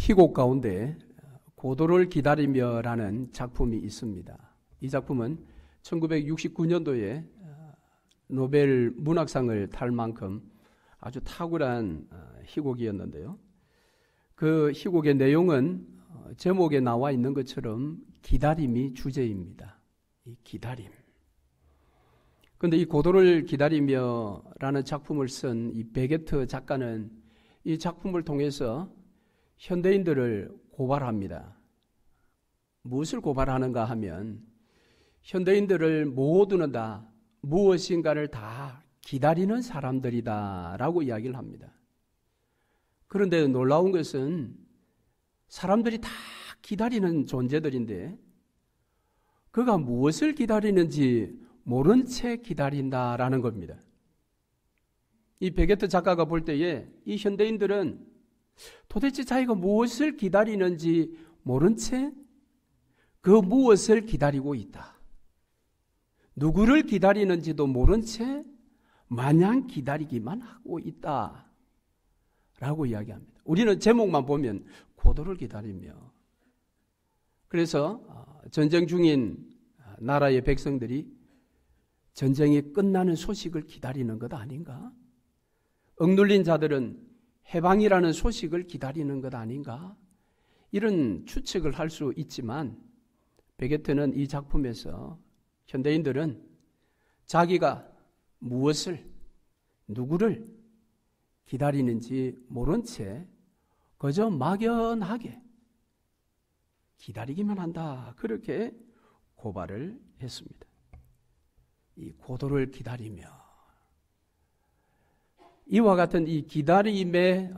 희곡 가운데 고도를 기다리며라는 작품이 있습니다. 이 작품은 1969년도에 노벨 문학상을 탈 만큼 아주 탁월한 희곡이었는데요. 그 희곡의 내용은 제목에 나와 있는 것처럼 기다림이 주제입니다. 이 기다림. 그런데 이 고도를 기다리며라는 작품을 쓴 이 베게트 작가는 이 작품을 통해서 현대인들을 고발합니다. 무엇을 고발하는가 하면 현대인들을 모두는 다 무엇인가를 다 기다리는 사람들이다 라고 이야기를 합니다. 그런데 놀라운 것은 사람들이 다 기다리는 존재들인데 그가 무엇을 기다리는지 모른 채 기다린다라는 겁니다. 이 베게트 작가가 볼 때에 이 현대인들은 도대체 자기가 무엇을 기다리는지 모른 채 그 무엇을 기다리고 있다. 누구를 기다리는지도 모른 채 마냥 기다리기만 하고 있다 라고 이야기합니다. 우리는 제목만 보면 고도를 기다리며, 그래서 전쟁 중인 나라의 백성들이 전쟁이 끝나는 소식을 기다리는 것 아닌가? 억눌린 자들은 해방이라는 소식을 기다리는 것 아닌가? 이런 추측을 할 수 있지만 베게트는 이 작품에서 현대인들은 자기가 무엇을, 누구를 기다리는지 모른 채 그저 막연하게 기다리기만 한다. 그렇게 고발을 했습니다. 이 고도를 기다리며, 이와 같은 이 기다림에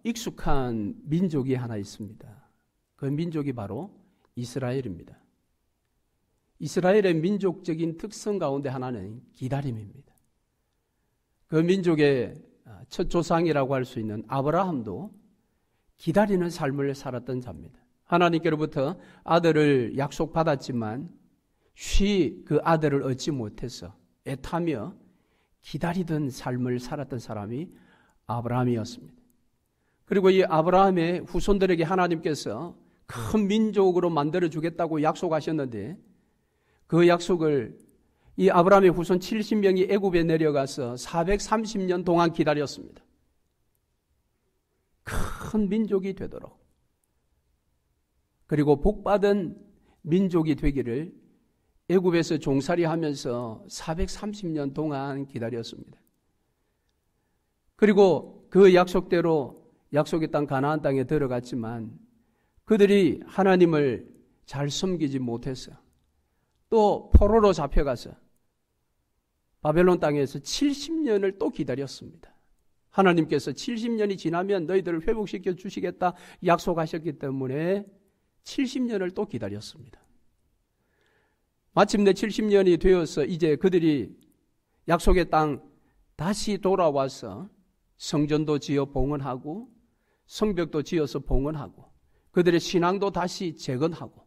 익숙한 민족이 하나 있습니다. 그 민족이 바로 이스라엘입니다. 이스라엘의 민족적인 특성 가운데 하나는 기다림입니다. 그 민족의 첫 조상이라고 할 수 있는 아브라함도 기다리는 삶을 살았던 자입니다. 하나님께로부터 아들을 약속받았지만 쉬 그 아들을 얻지 못해서 애타며 기다리던 삶을 살았던 사람이 아브라함이었습니다. 그리고 이 아브라함의 후손들에게 하나님께서 큰 민족으로 만들어주겠다고 약속하셨는데 그 약속을 이 아브라함의 후손 70명이 애굽에 내려가서 430년 동안 기다렸습니다. 큰 민족이 되도록, 그리고 복받은 민족이 되기를 애굽에서 종살이하면서 430년 동안 기다렸습니다. 그리고 그 약속대로 약속의 땅 가나안 땅에 들어갔지만 그들이 하나님을 잘 섬기지 못해서 또 포로로 잡혀가서 바벨론 땅에서 70년을 또 기다렸습니다. 하나님께서 70년이 지나면 너희들을 회복시켜 주시겠다 약속하셨기 때문에 70년을 또 기다렸습니다. 마침내 70년이 되어서 이제 그들이 약속의 땅 다시 돌아와서 성전도 지어 봉헌하고 성벽도 지어서 봉헌하고 그들의 신앙도 다시 재건하고,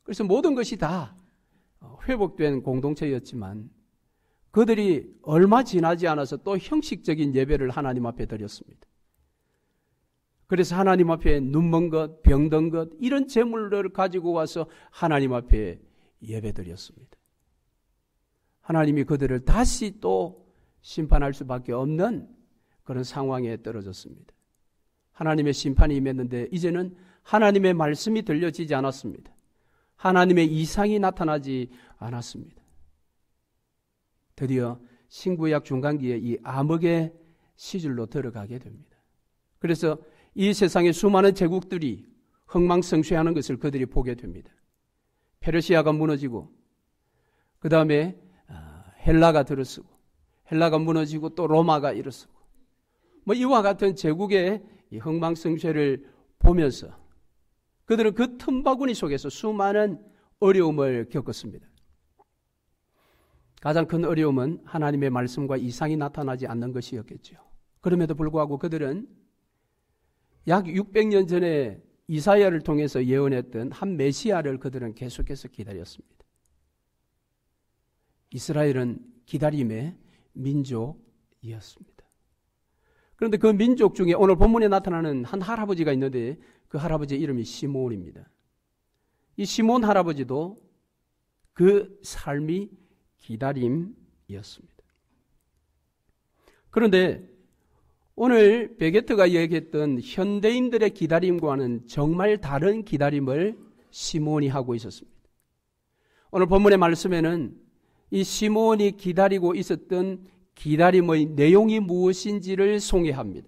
그래서 모든 것이 다 회복된 공동체였지만 그들이 얼마 지나지 않아서 또 형식적인 예배를 하나님 앞에 드렸습니다. 그래서 하나님 앞에 눈먼 것, 병든 것, 이런 재물을 가지고 와서 하나님 앞에 예배 드렸습니다. 하나님이 그들을 다시 또 심판할 수밖에 없는 그런 상황에 떨어졌습니다. 하나님의 심판이 임했는데 이제는 하나님의 말씀이 들려지지 않았습니다. 하나님의 이상이 나타나지 않았습니다. 드디어 신구약 중간기에 이 암흑의 시절로 들어가게 됩니다. 그래서 이 세상의 수많은 제국들이 흥망성쇠하는 것을 그들이 보게 됩니다. 페르시아가 무너지고 그 다음에 헬라가 들어서고 헬라가 무너지고 또 로마가 일어서고 이와 같은 제국의 이 흥망성쇠를 보면서 그들은 그 틈바구니 속에서 수많은 어려움을 겪었습니다. 가장 큰 어려움은 하나님의 말씀과 이상이 나타나지 않는 것이었겠죠. 그럼에도 불구하고 그들은 약 600년 전에 이사야를 통해서 예언했던 한 메시아를 그들은 계속해서 기다렸습니다. 이스라엘은 기다림의 민족이었습니다. 그런데 그 민족 중에 오늘 본문에 나타나는 한 할아버지가 있는데 그 할아버지의 이름이 시몬입니다. 이 시몬 할아버지도 그 삶이 기다림이었습니다. 그런데 오늘 베게트가 얘기했던 현대인들의 기다림과는 정말 다른 기다림을 시몬이 하고 있었습니다. 오늘 본문의 말씀에는 이 시몬이 기다리고 있었던 기다림의 내용이 무엇인지를 송해합니다.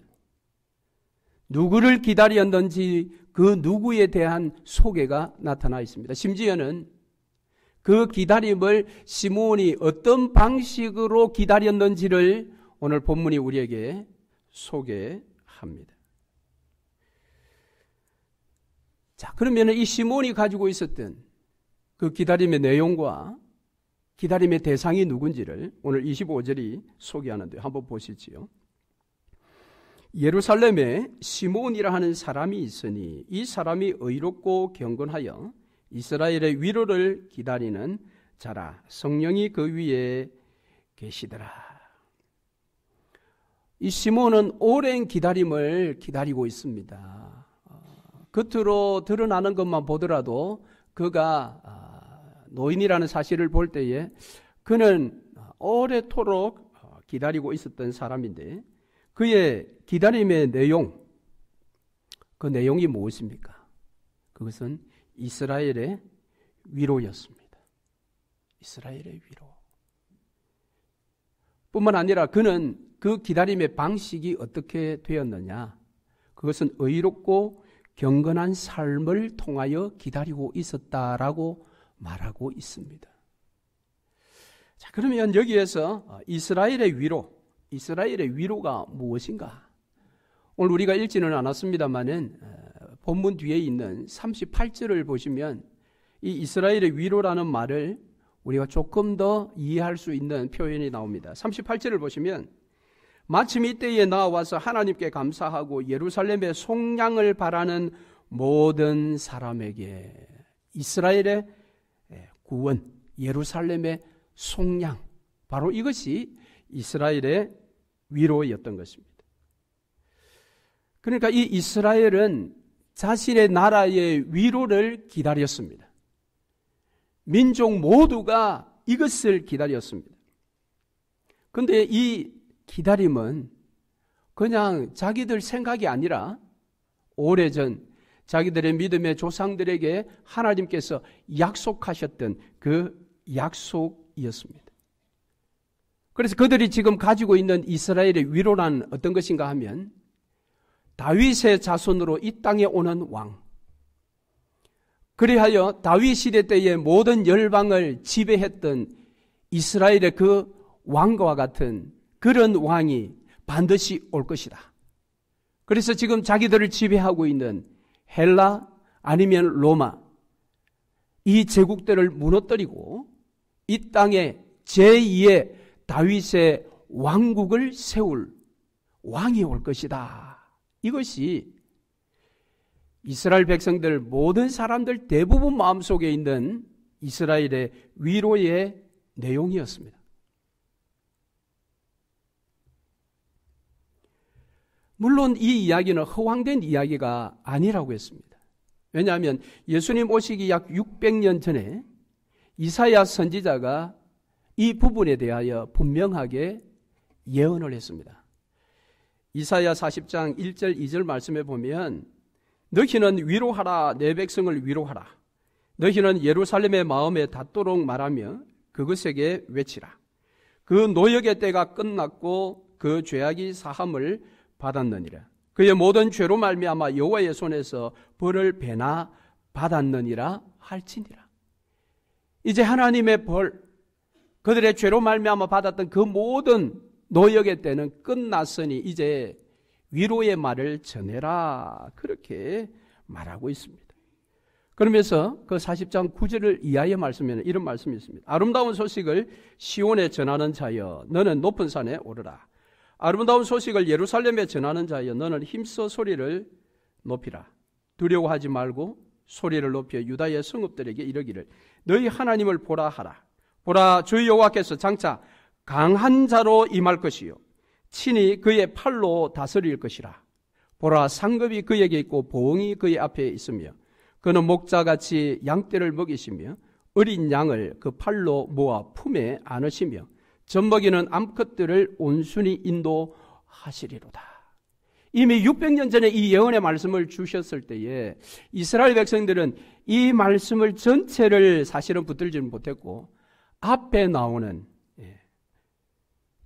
누구를 기다렸는지 그 누구에 대한 소개가 나타나 있습니다. 심지어는 그 기다림을 시몬이 어떤 방식으로 기다렸는지를 오늘 본문이 우리에게 소개합니다. 자, 그러면 이 시몬이 가지고 있었던 그 기다림의 내용과 기다림의 대상이 누군지를 오늘 25절이 소개하는데 한번 보시지요. 예루살렘에 시몬이라 하는 사람이 있으니 이 사람이 의롭고 경건하여 이스라엘의 위로를 기다리는 자라. 성령이 그 위에 계시더라. 이 시몬은 오랜 기다림을 기다리고 있습니다. 겉으로 드러나는 것만 보더라도 그가 노인이라는 사실을 볼 때에 그는 오래도록 기다리고 있었던 사람인데 그의 기다림의 내용, 그 내용이 무엇입니까? 그것은 이스라엘의 위로였습니다. 이스라엘의 위로. 뿐만 아니라 그는 그 기다림의 방식이 어떻게 되었느냐? 그것은 의롭고 경건한 삶을 통하여 기다리고 있었다라고 말하고 있습니다. 자, 그러면 여기에서 이스라엘의 위로가 무엇인가? 오늘 우리가 읽지는 않았습니다만은 본문 뒤에 있는 38절을 보시면 이 이스라엘의 위로라는 말을 우리가 조금 더 이해할 수 있는 표현이 나옵니다. 38절을 보시면 마침 이때에 나와서 하나님께 감사하고 예루살렘의 속량을 바라는 모든 사람에게 이스라엘의 구원, 예루살렘의 속량, 바로 이것이 이스라엘의 위로였던 것입니다. 그러니까 이 이스라엘은 자신의 나라의 위로를 기다렸습니다. 민족 모두가 이것을 기다렸습니다. 그런데 이 기다림은 그냥 자기들 생각이 아니라 오래전 자기들의 믿음의 조상들에게 하나님께서 약속하셨던 그 약속이었습니다. 그래서 그들이 지금 가지고 있는 이스라엘의 위로란 어떤 것인가 하면 다윗의 자손으로 이 땅에 오는 왕, 그리하여 다윗 시대 때의 모든 열방을 지배했던 이스라엘의 그 왕과 같은 그런 왕이 반드시 올 것이다. 그래서 지금 자기들을 지배하고 있는 헬라 아니면 로마, 이 제국들을 무너뜨리고 이 땅에 제2의 다윗의 왕국을 세울 왕이 올 것이다. 이것이 이스라엘 백성들 모든 사람들 대부분 마음속에 있는 이스라엘의 위로의 내용이었습니다. 물론 이 이야기는 허황된 이야기가 아니라고 했습니다. 왜냐하면 예수님 오시기 약 600년 전에 이사야 선지자가 이 부분에 대하여 분명하게 예언을 했습니다. 이사야 40장 1절 2절 말씀에 보면 너희는 위로하라, 내 백성을 위로하라. 너희는 예루살렘의 마음에 닿도록 말하며 그것에게 외치라. 그 노역의 때가 끝났고 그 죄악이 사함을 받았느니라. 그의 모든 죄로 말미암아 여호와의 손에서 벌을 배나 받았느니라 할지니라. 이제 하나님의 벌, 그들의 죄로 말미암아 받았던 그 모든 노역의 때는 끝났으니 이제 위로의 말을 전해라. 그렇게 말하고 있습니다. 그러면서 그 40장 9절을 이하의 말씀에는 이런 말씀이 있습니다. 아름다운 소식을 시온에 전하는 자여 너는 높은 산에 오르라. 아름다운 소식을 예루살렘에 전하는 자여 너는 힘써 소리를 높이라. 두려워하지 말고 소리를 높여 유다의 성읍들에게 이르기를 너희 하나님을 보라 하라. 보라 주 여호와께서 장차 강한 자로 임할 것이요 친히 그의 팔로 다스릴 것이라. 보라, 상급이 그에게 있고 보응이 그의 앞에 있으며 그는 목자같이 양떼를 먹이시며 어린 양을 그 팔로 모아 품에 안으시며 젖먹이는 암컷들을 온순히 인도하시리로다. 이미 600년 전에 이 예언의 말씀을 주셨을 때에 이스라엘 백성들은 이 말씀을 전체를 사실은 붙들지는 못했고 앞에 나오는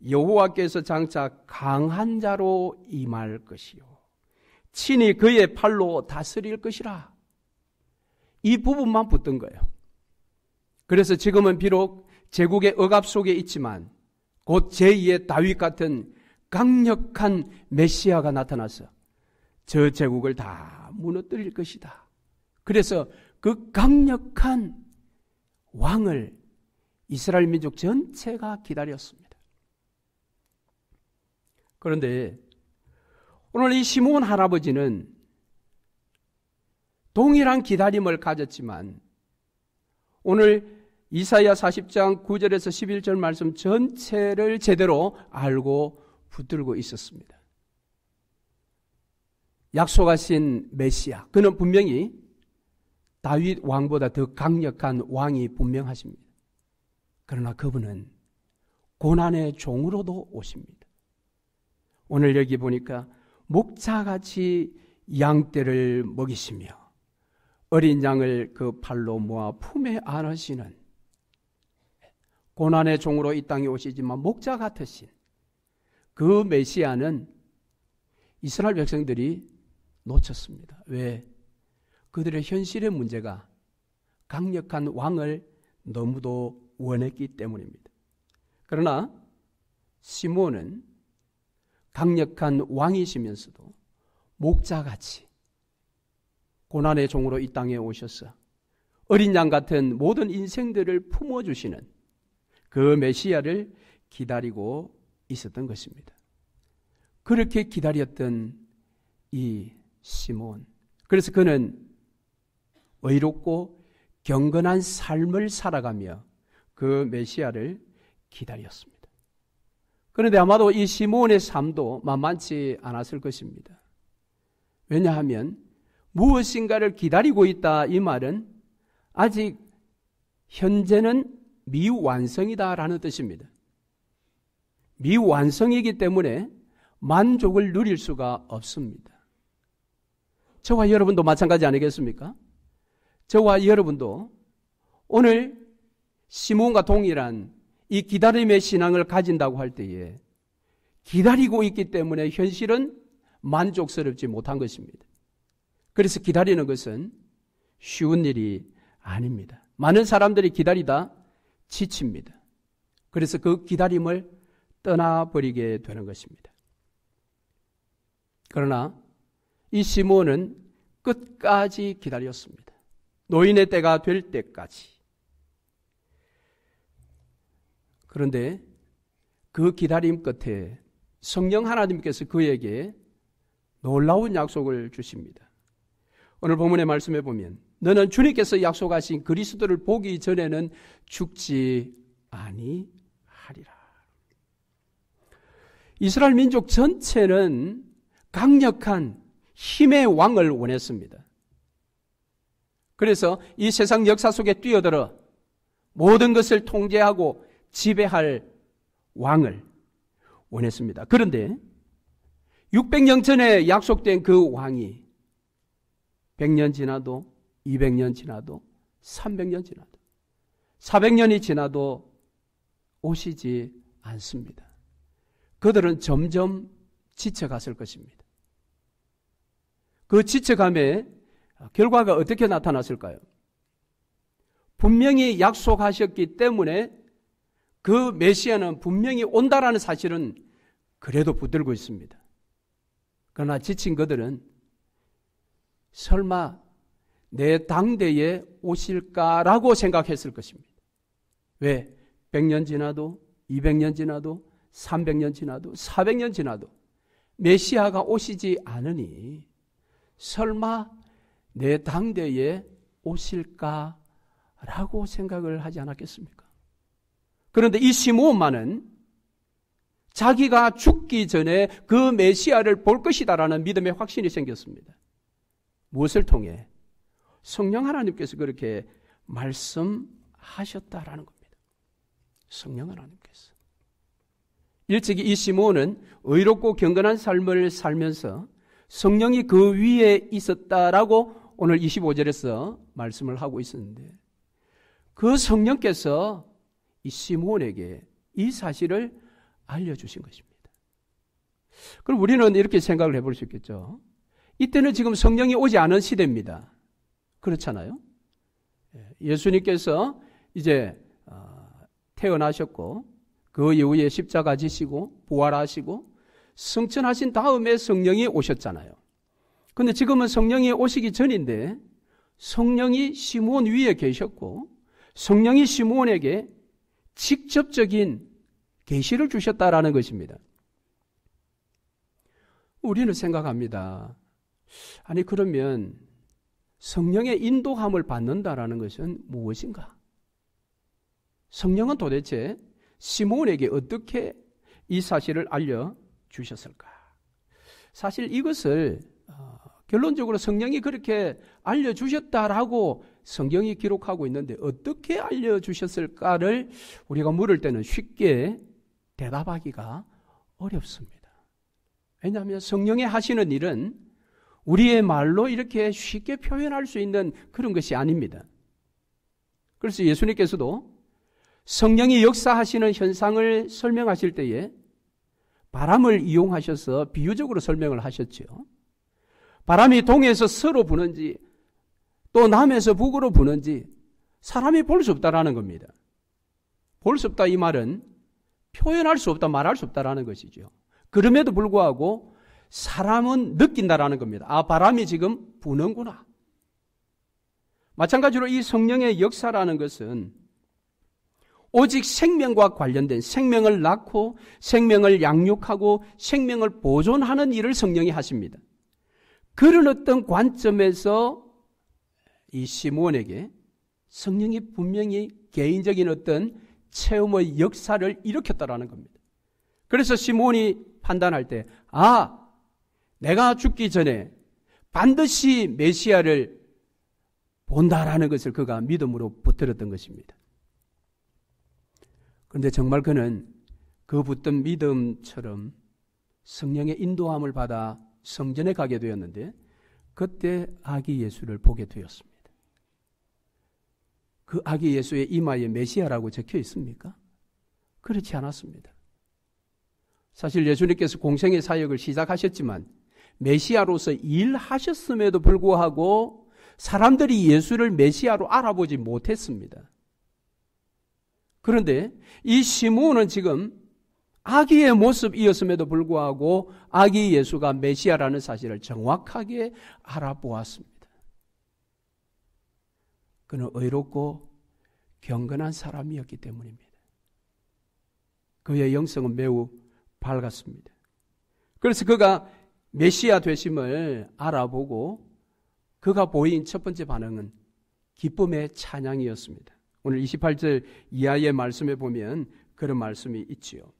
여호와께서 장차 강한 자로 임할 것이요 친히 그의 팔로 다스릴 것이라. 이 부분만 붙든 거예요. 그래서 지금은 비록 제국의 억압 속에 있지만 곧 제2의 다윗 같은 강력한 메시아가 나타나서 저 제국을 다 무너뜨릴 것이다. 그래서 그 강력한 왕을 이스라엘 민족 전체가 기다렸습니다. 그런데 오늘 이 시므온 할아버지는 동일한 기다림을 가졌지만 오늘 이사야 40장 9절에서 11절 말씀 전체를 제대로 알고 붙들고 있었습니다. 약속하신 메시아, 그는 분명히 다윗 왕보다 더 강력한 왕이 분명하십니다. 그러나 그분은 고난의 종으로도 오십니다. 오늘 여기 보니까 목자같이 양떼를 먹이시며 어린 양을 그 팔로 모아 품에 안으시는 고난의 종으로 이 땅에 오시지만 목자 같으신 그 메시아는 이스라엘 백성들이 놓쳤습니다. 왜? 그들의 현실의 문제가 강력한 왕을 너무도 원했기 때문입니다. 그러나 시므온은 강력한 왕이시면서도 목자같이 고난의 종으로 이 땅에 오셔서 어린 양 같은 모든 인생들을 품어주시는 그 메시아를 기다리고 있었던 것입니다. 그렇게 기다렸던 이 시므온, 그래서 그는 의롭고 경건한 삶을 살아가며 그 메시아를 기다렸습니다. 그런데 아마도 이 시므온의 삶도 만만치 않았을 것입니다. 왜냐하면 무엇인가를 기다리고 있다, 이 말은 아직 현재는 미완성이다라는 뜻입니다. 미완성이기 때문에 만족을 누릴 수가 없습니다. 저와 여러분도 마찬가지 아니겠습니까? 저와 여러분도 오늘 시므온과 동일한 이 기다림의 신앙을 가진다고 할 때에 기다리고 있기 때문에 현실은 만족스럽지 못한 것입니다. 그래서 기다리는 것은 쉬운 일이 아닙니다. 많은 사람들이 기다리다 지칩니다. 그래서 그 기다림을 떠나버리게 되는 것입니다. 그러나 이 시므온은 끝까지 기다렸습니다. 노인의 때가 될 때까지. 그런데 그 기다림 끝에 성령 하나님께서 그에게 놀라운 약속을 주십니다. 오늘 본문의 말씀에 보면 너는 주님께서 약속하신 그리스도를 보기 전에는 죽지 아니하리라. 이스라엘 민족 전체는 강력한 힘의 왕을 원했습니다. 그래서 이 세상 역사 속에 뛰어들어 모든 것을 통제하고 지배할 왕을 원했습니다. 그런데 600년 전에 약속된 그 왕이 100년 지나도 200년 지나도 300년 지나도 400년이 지나도 오시지 않습니다. 그들은 점점 지쳐갔을 것입니다. 그 지쳐감의 결과가 어떻게 나타났을까요? 분명히 약속하셨기 때문에 그 메시아는 분명히 온다라는 사실은 그래도 붙들고 있습니다. 그러나 지친 그들은 설마 내 당대에 오실까라고 생각했을 것입니다. 왜? 100년 지나도 200년 지나도 300년 지나도 400년 지나도 메시아가 오시지 않으니 설마 내 당대에 오실까라고 생각을 하지 않았겠습니까? 그런데 이 시므온만은 자기가 죽기 전에 그 메시아를 볼 것이다라는 믿음의 확신이 생겼습니다. 무엇을 통해? 성령 하나님께서 그렇게 말씀하셨다라는 겁니다. 성령 하나님께서. 일찍이 이 시므온은 의롭고 경건한 삶을 살면서 성령이 그 위에 있었다라고 오늘 25절에서 말씀을 하고 있었는데, 그 성령께서 이 시므온에게 이 사실을 알려주신 것입니다. 그럼 우리는 이렇게 생각을 해볼 수 있겠죠. 이때는 지금 성령이 오지 않은 시대입니다. 그렇잖아요. 예수님께서 이제 태어나셨고 그 이후에 십자가 지시고 부활하시고 승천하신 다음에 성령이 오셨잖아요. 그런데 지금은 성령이 오시기 전인데 성령이 시므온 위에 계셨고 성령이 시므온에게 직접적인 계시를 주셨다라는 것입니다. 우리는 생각합니다. 아니 그러면 성령의 인도함을 받는다라는 것은 무엇인가? 성령은 도대체 시므온에게 어떻게 이 사실을 알려주셨을까? 사실 이것을 결론적으로 성령이 그렇게 알려주셨다라고 성경이 기록하고 있는데 어떻게 알려주셨을까를 우리가 물을 때는 쉽게 대답하기가 어렵습니다. 왜냐하면 성령이 하시는 일은 우리의 말로 이렇게 쉽게 표현할 수 있는 그런 것이 아닙니다. 그래서 예수님께서도 성령이 역사하시는 현상을 설명하실 때에 바람을 이용하셔서 비유적으로 설명을 하셨죠. 바람이 동에서 서로 부는지 또 남에서 북으로 부는지 사람이 볼 수 없다라는 겁니다. 볼 수 없다 이 말은 표현할 수 없다, 말할 수 없다라는 것이죠. 그럼에도 불구하고 사람은 느낀다라는 겁니다. 아, 바람이 지금 부는구나. 마찬가지로 이 성령의 역사라는 것은 오직 생명과 관련된, 생명을 낳고 생명을 양육하고 생명을 보존하는 일을 성령이 하십니다. 그런 어떤 관점에서 이 시므온에게 성령이 분명히 개인적인 어떤 체험의 역사를 일으켰다라는 겁니다. 그래서 시므온이 판단할 때, 아, 내가 죽기 전에 반드시 메시아를 본다라는 것을 그가 믿음으로 붙들었던 것입니다. 그런데 정말 그는 그 붙든 믿음처럼 성령의 인도함을 받아 성전에 가게 되었는데 그때 아기 예수를 보게 되었습니다. 그 아기 예수의 이마에 메시아라고 적혀 있습니까? 그렇지 않았습니다. 사실 예수님께서 공생의 사역을 시작하셨지만 메시아로서 일하셨음에도 불구하고 사람들이 예수를 메시아로 알아보지 못했습니다. 그런데 이 시므온은 지금 아기의 모습이었음에도 불구하고 아기 예수가 메시아라는 사실을 정확하게 알아보았습니다. 그는 의롭고 경건한 사람이었기 때문입니다. 그의 영성은 매우 밝았습니다. 그래서 그가 메시아 되심을 알아보고 그가 보인 첫 번째 반응은 기쁨의 찬양이었습니다. 오늘 28절 이하의 말씀에 보면 그런 말씀이 있지요.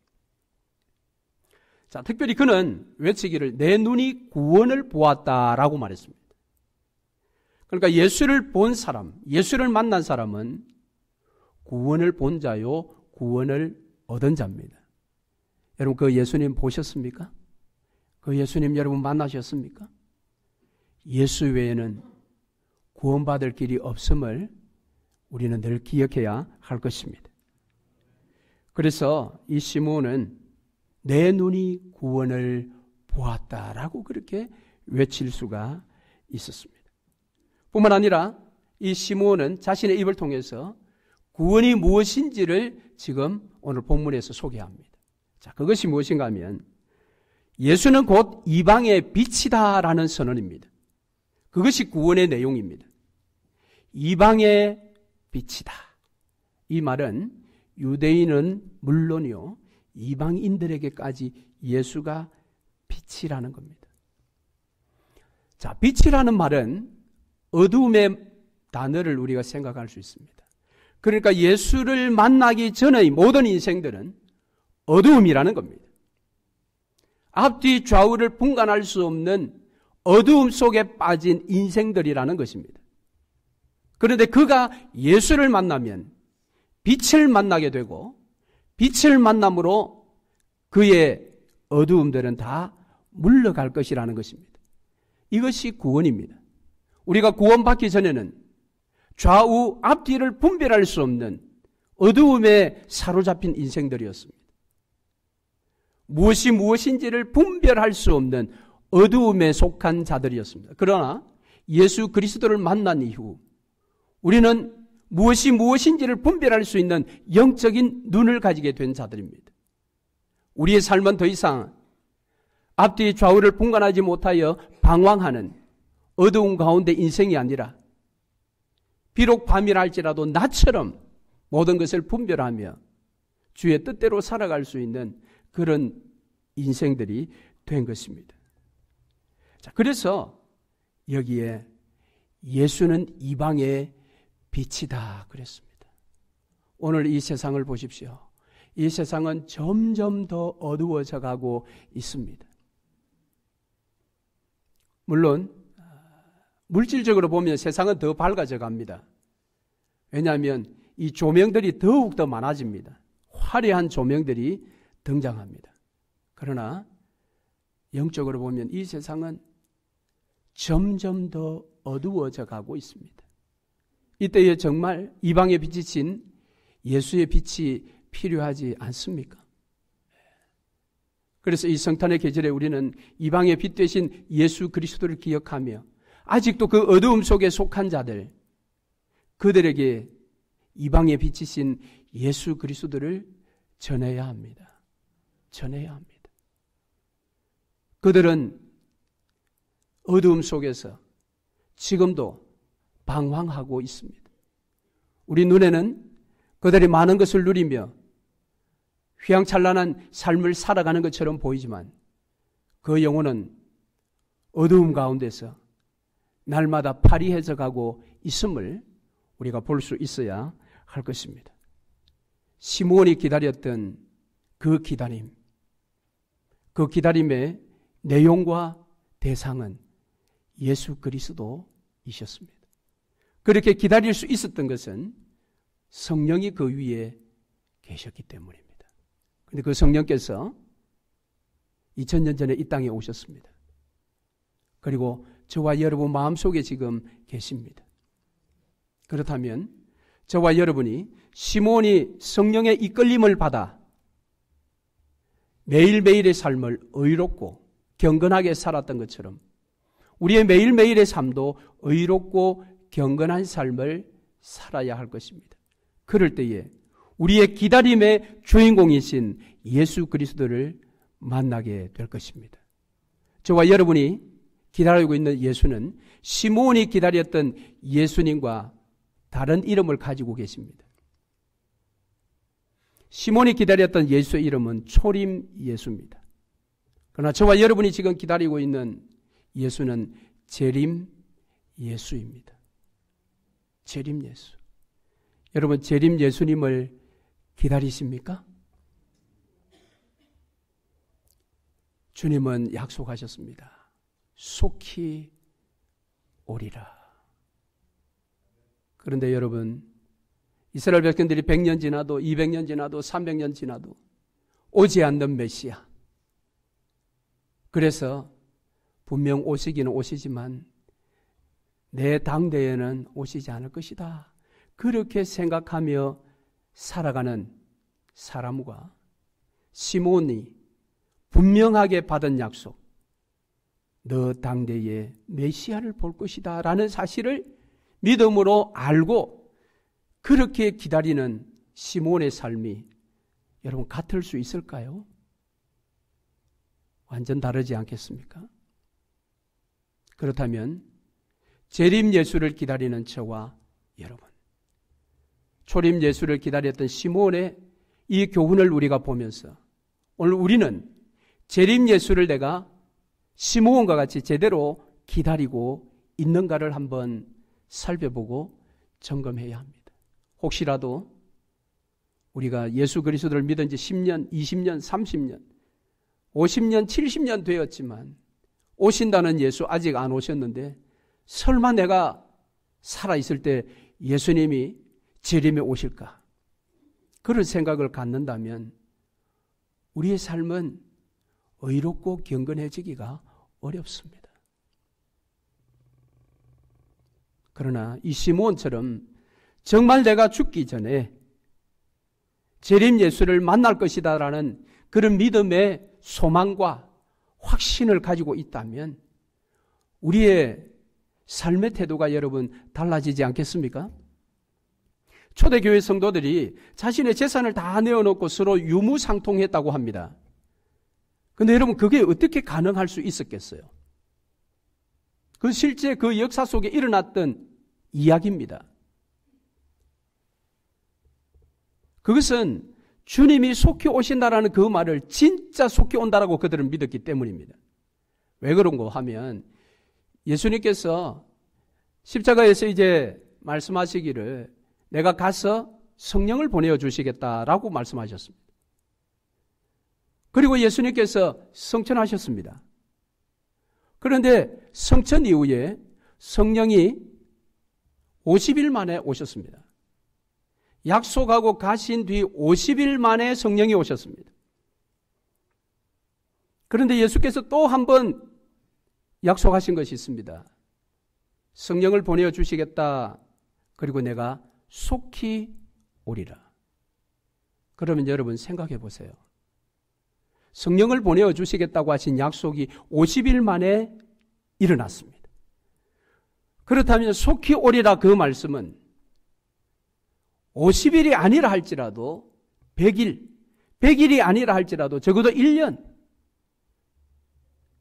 자, 특별히 그는 외치기를 내 눈이 구원을 보았다라고 말했습니다. 그러니까 예수를 본 사람, 예수를 만난 사람은 구원을 본 자요, 구원을 얻은 자입니다. 여러분 그 예수님 보셨습니까? 그 예수님 여러분 만나셨습니까? 예수 외에는 구원받을 길이 없음을 우리는 늘 기억해야 할 것입니다. 그래서 이 시므온은 내 눈이 구원을 보았다라고 그렇게 외칠 수가 있었습니다. 뿐만 아니라 이 시므온은 자신의 입을 통해서 구원이 무엇인지를 지금 오늘 본문에서 소개합니다. 자, 그것이 무엇인가 하면 예수는 곧 이방의 빛이다라는 선언입니다. 그것이 구원의 내용입니다. 이방의 빛이다. 이 말은 유대인은 물론이요, 이방인들에게까지 예수가 빛이라는 겁니다. 자, 빛이라는 말은 어두움의 단어를 우리가 생각할 수 있습니다. 그러니까 예수를 만나기 전의 모든 인생들은 어두움이라는 겁니다. 앞뒤 좌우를 분간할 수 없는 어두움 속에 빠진 인생들이라는 것입니다. 그런데 그가 예수를 만나면 빛을 만나게 되고 빛을 만남으로 그의 어두움들은 다 물러갈 것이라는 것입니다. 이것이 구원입니다. 우리가 구원받기 전에는 좌우 앞뒤를 분별할 수 없는 어두움에 사로잡힌 인생들이었습니다. 무엇이 무엇인지를 분별할 수 없는 어두움에 속한 자들이었습니다. 그러나 예수 그리스도를 만난 이후 우리는 무엇이 무엇인지를 분별할 수 있는 영적인 눈을 가지게 된 자들입니다. 우리의 삶은 더 이상 앞뒤 좌우를 분간하지 못하여 방황하는 어두운 가운데 인생이 아니라 비록 밤이라 할지라도 낮처럼 모든 것을 분별하며 주의 뜻대로 살아갈 수 있는 그런 인생들이 된 것입니다. 자, 그래서 여기에 예수는 이방의 빛이다 그랬습니다. 오늘 이 세상을 보십시오. 이 세상은 점점 더 어두워져 가고 있습니다. 물론 물질적으로 보면 세상은 더 밝아져 갑니다. 왜냐하면 이 조명들이 더욱 더 많아집니다. 화려한 조명들이 등장합니다. 그러나 영적으로 보면 이 세상은 점점 더 어두워져 가고 있습니다. 이때에 정말 이방의 빛이신 예수의 빛이 필요하지 않습니까? 그래서 이 성탄의 계절에 우리는 이방의 빛 되신 예수 그리스도를 기억하며 아직도 그 어두움 속에 속한 자들, 그들에게 이방의 빛이신 예수 그리스도를 전해야 합니다. 전해야 합니다. 그들은 어두움 속에서 지금도 방황하고 있습니다. 우리 눈에는 그들이 많은 것을 누리며 휘황찬란한 삶을 살아가는 것처럼 보이지만 그 영혼은 어두움 가운데서 날마다 파리해져 가고 있음을 우리가 볼 수 있어야 할 것입니다. 시므온이 기다렸던 그 기다림, 그 기다림의 내용과 대상은 예수 그리스도이셨습니다. 그렇게 기다릴 수 있었던 것은 성령이 그 위에 계셨기 때문입니다. 그런데 그 성령께서 2000년 전에 이 땅에 오셨습니다. 그리고 저와 여러분 마음속에 지금 계십니다. 그렇다면 저와 여러분이 시므온이 성령의 이끌림을 받아 매일매일의 삶을 의롭고 경건하게 살았던 것처럼 우리의 매일매일의 삶도 의롭고 경건한 삶을 살아야 할 것입니다. 그럴 때에 우리의 기다림의 주인공이신 예수 그리스도를 만나게 될 것입니다. 저와 여러분이 기다리고 있는 예수는 시므온이 기다렸던 예수님과 다른 이름을 가지고 계십니다. 시몬이 기다렸던 예수의 이름은 초림 예수입니다. 그러나 저와 여러분이 지금 기다리고 있는 예수는 재림 예수입니다. 재림 예수. 여러분 재림 예수님을 기다리십니까? 주님은 약속하셨습니다. 속히 오리라. 그런데 여러분, 이스라엘 백성들이 100년 지나도 200년 지나도 300년 지나도 오지 않는 메시아. 그래서 분명 오시기는 오시지만 내 당대에는 오시지 않을 것이다. 그렇게 생각하며 살아가는 사람과 시몬이 분명하게 받은 약속, 너 당대에 메시아를 볼 것이다 라는 사실을 믿음으로 알고 그렇게 기다리는 시몬의 삶이 여러분 같을 수 있을까요? 완전 다르지 않겠습니까? 그렇다면 재림 예수를 기다리는 저와 여러분, 초림 예수를 기다렸던 시몬의 이 교훈을 우리가 보면서 오늘 우리는 재림 예수를 내가 시므온과 같이 제대로 기다리고 있는가를 한번 살펴보고 점검해야 합니다. 혹시라도 우리가 예수 그리스도를 믿은 지 10년, 20년, 30년 50년, 70년 되었지만 오신다는 예수 아직 안 오셨는데 설마 내가 살아있을 때 예수님이 재림에 오실까? 그런 생각을 갖는다면 우리의 삶은 의롭고 경건해지기가 어렵습니다. 그러나 이 시므온처럼 정말 내가 죽기 전에 재림 예수를 만날 것이다라는 그런 믿음의 소망과 확신을 가지고 있다면 우리의 삶의 태도가 여러분 달라지지 않겠습니까? 초대교회 성도들이 자신의 재산을 다 내어놓고 서로 유무상통했다고 합니다. 그런데 여러분 그게 어떻게 가능할 수 있었겠어요? 그 실제 그 역사 속에 일어났던 이야기입니다. 그것은 주님이 속히 오신다라는 그 말을 진짜 속히 온다라고 그들은 믿었기 때문입니다. 왜 그런가 하면 예수님께서 십자가에서 이제 말씀하시기를 내가 가서 성령을 보내어 주시겠다라고 말씀하셨습니다. 그리고 예수님께서 성천하셨습니다. 그런데 성천 이후에 성령이 50일 만에 오셨습니다. 약속하고 가신 뒤 50일 만에 성령이 오셨습니다. 그런데 예수께서 또 한 번 약속하신 것이 있습니다. 성령을 보내어 주시겠다. 그리고 내가 속히 오리라. 그러면 여러분 생각해 보세요. 성령을 보내어 주시겠다고 하신 약속이 50일 만에 일어났습니다. 그렇다면 속히 오리라 그 말씀은 50일이 아니라 할지라도 100일, 100일이 아니라 할지라도 적어도 1년.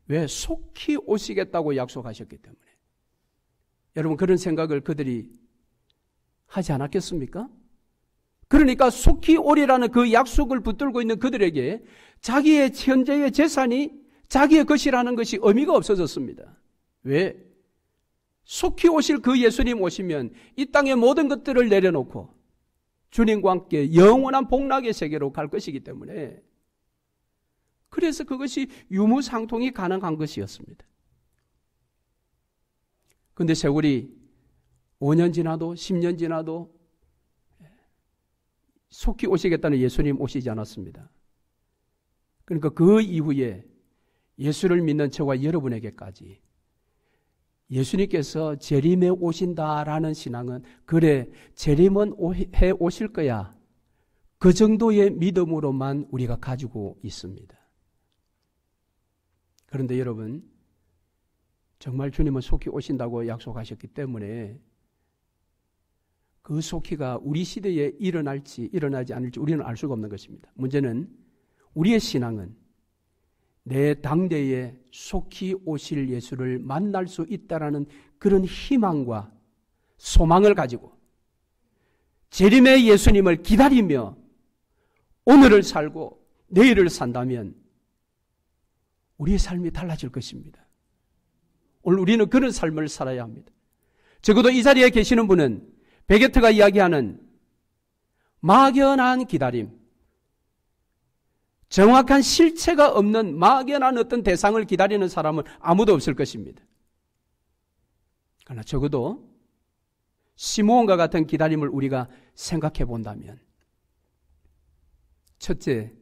왜? 속히 오시겠다고 약속하셨기 때문에. 여러분 그런 생각을 그들이 하지 않았겠습니까? 그러니까 속히 오리라는 그 약속을 붙들고 있는 그들에게 자기의 현재의 재산이 자기의 것이라는 것이 의미가 없어졌습니다. 왜? 속히 오실 그 예수님 오시면 이 땅의 모든 것들을 내려놓고 주님과 함께 영원한 복락의 세계로 갈 것이기 때문에 그래서 그것이 유무상통이 가능한 것이었습니다. 그런데 세월이 5년 지나도 10년 지나도 속히 오시겠다는 예수님 오시지 않았습니다. 그러니까 그 이후에 예수를 믿는 저와 여러분에게까지 예수님께서 재림에 오신다라는 신앙은 그래 재림은 해 오실 거야. 그 정도의 믿음으로만 우리가 가지고 있습니다. 그런데 여러분 정말 주님은 속히 오신다고 약속하셨기 때문에 그 속히가 우리 시대에 일어날지 일어나지 않을지 우리는 알 수가 없는 것입니다. 문제는 우리의 신앙은 내 당대에 속히 오실 예수를 만날 수 있다라는 그런 희망과 소망을 가지고 재림의 예수님을 기다리며 오늘을 살고 내일을 산다면 우리의 삶이 달라질 것입니다. 오늘 우리는 그런 삶을 살아야 합니다. 적어도 이 자리에 계시는 분은 베게트가 이야기하는 막연한 기다림, 정확한 실체가 없는 막연한 어떤 대상을 기다리는 사람은 아무도 없을 것입니다. 그러나 적어도 시므온과 같은 기다림을 우리가 생각해 본다면 첫째,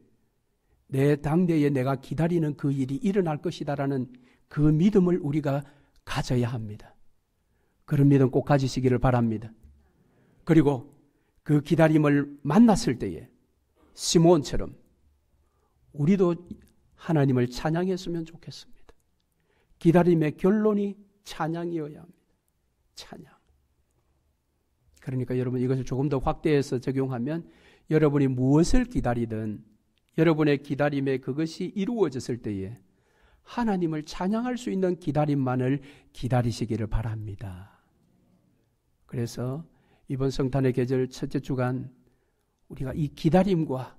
내 당대에 내가 기다리는 그 일이 일어날 것이다라는 그 믿음을 우리가 가져야 합니다. 그런 믿음 꼭 가지시기를 바랍니다. 그리고 그 기다림을 만났을 때에 시므온처럼 우리도 하나님을 찬양했으면 좋겠습니다. 기다림의 결론이 찬양이어야 합니다. 찬양. 그러니까 여러분 이것을 조금 더 확대해서 적용하면 여러분이 무엇을 기다리든 여러분의 기다림에 그것이 이루어졌을 때에 하나님을 찬양할 수 있는 기다림만을 기다리시기를 바랍니다. 그래서 이번 성탄의 계절 첫째 주간 우리가 이 기다림과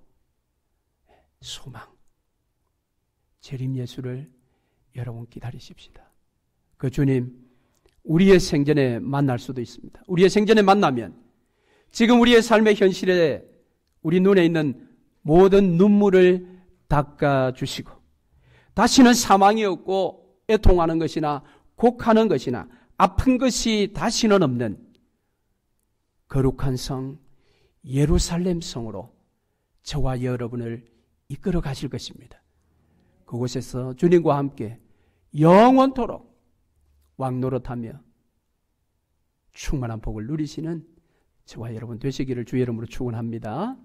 소망, 재림 예수를 여러분 기다리십시다. 그 주님 우리의 생전에 만날 수도 있습니다. 우리의 생전에 만나면 지금 우리의 삶의 현실에 우리 눈에 있는 모든 눈물을 닦아주시고 다시는 사망이 없고 애통하는 것이나 곡하는 것이나 아픈 것이 다시는 없는 거룩한 성 예루살렘 성으로 저와 여러분을 이끌어 가실 것입니다. 그곳에서 주님과 함께 영원토록 왕노릇하며 충만한 복을 누리시는 저와 여러분 되시기를 주의 이름으로 축원합니다.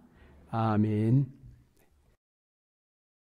아멘.